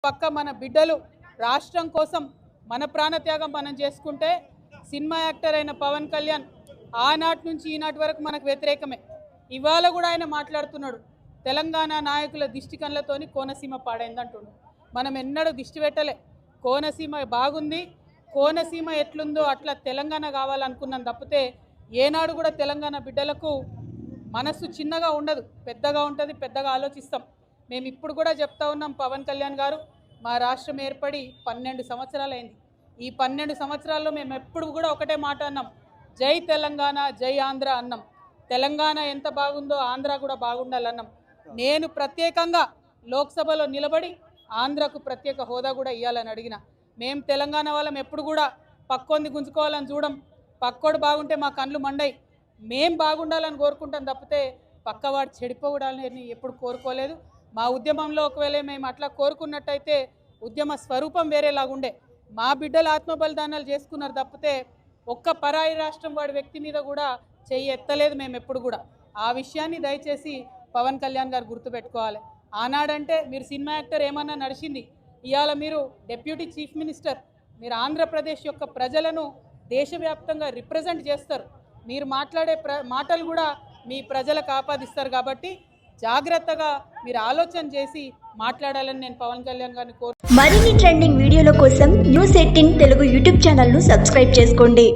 పక్క మన బిడ్డలు రాష్ట్రం కోసం మన ప్రాణత్యాగం మనం చేసుకుంటే సినిమా యాక్టర్ అయిన పవన్ కళ్యాణ్ ఆనాటి నుంచి ఈనాటి వరకు మనకు వ్యతిరేకమే. ఇవాళ కూడా ఆయన మాట్లాడుతున్నాడు తెలంగాణ నాయకుల దిష్టి కళ్ళతోని కోనసీమ పాడైందంటున్నాడు. మనం ఎన్నడూ దిష్టి పెట్టలే. కోనసీమ బాగుంది, కోనసీమ ఎట్లుందో అట్లా తెలంగాణ కావాలనుకున్నాం తప్పితే ఏనాడు కూడా తెలంగాణ బిడ్డలకు మనస్సు చిన్నగా ఉండదు, పెద్దగా ఉంటుంది, పెద్దగా ఆలోచిస్తాం. మేము ఇప్పుడు కూడా చెప్తా ఉన్నాం, పవన్ కళ్యాణ్ గారు మా రాష్ట్రం ఏర్పడి 12 సంవత్సరాలు అయింది. ఈ 12 సంవత్సరాల్లో మేము ఎప్పుడు కూడా ఒకటే మాట అన్నాం, జై తెలంగాణ జై ఆంధ్ర అన్నాం. తెలంగాణ ఎంత బాగుందో ఆంధ్ర కూడా బాగుండాలన్నాం. నేను ప్రత్యేకంగా లోక్సభలో నిలబడి ఆంధ్రకు ప్రత్యేక హోదా కూడా ఇవ్వాలని అడిగిన. మేము తెలంగాణ వాళ్ళం ఎప్పుడు కూడా పక్కోంది గుంజుకోవాలని చూడం. పక్కోడు బాగుంటే మా కళ్ళు మండయి. మేం బాగుండాలని కోరుకుంటాం తప్పితే పక్కవాడు చెడిపోవడాలని ఎప్పుడు కోరుకోలేదు. మా ఉద్యమంలో ఒకవేళ మేము అట్లా కోరుకున్నట్టయితే ఉద్యమ స్వరూపం వేరేలాగుండే. మా బిడ్డలు ఆత్మబలిదానాలు చేసుకున్నారు తప్పితే ఒక్క పరాయి రాష్ట్రం వాడి వ్యక్తి మీద కూడా చెయ్యి ఎత్తలేదు మేము ఎప్పుడు కూడా. ఆ విషయాన్ని దయచేసి పవన్ కళ్యాణ్ గారు గుర్తుపెట్టుకోవాలి. ఆనాడంటే మీరు సినిమా యాక్టర్ ఏమన్నా నడిచింది, ఇవాళ మీరు డిప్యూటీ చీఫ్ మినిస్టర్, మీరు ఆంధ్రప్రదేశ్ యొక్క ప్రజలను దేశవ్యాప్తంగా రిప్రజెంట్ చేస్తారు. మీరు మాట్లాడే మాటలు కూడా మీ ప్రజలకు ఆపాదిస్తారు. కాబట్టి జాగ్రత్తగా మీరు ఆలోచన చేసి మాట్లాడాలని నేను పవన్ కళ్యాణ్ గారిని కోరుతున్నాను. మరిన్ని ట్రెండింగ్ వీడియోల కోసం న్యూస్ 18 తెలుగు యూట్యూబ్ ఛానల్ను సబ్స్క్రైబ్ చేసుకోండి.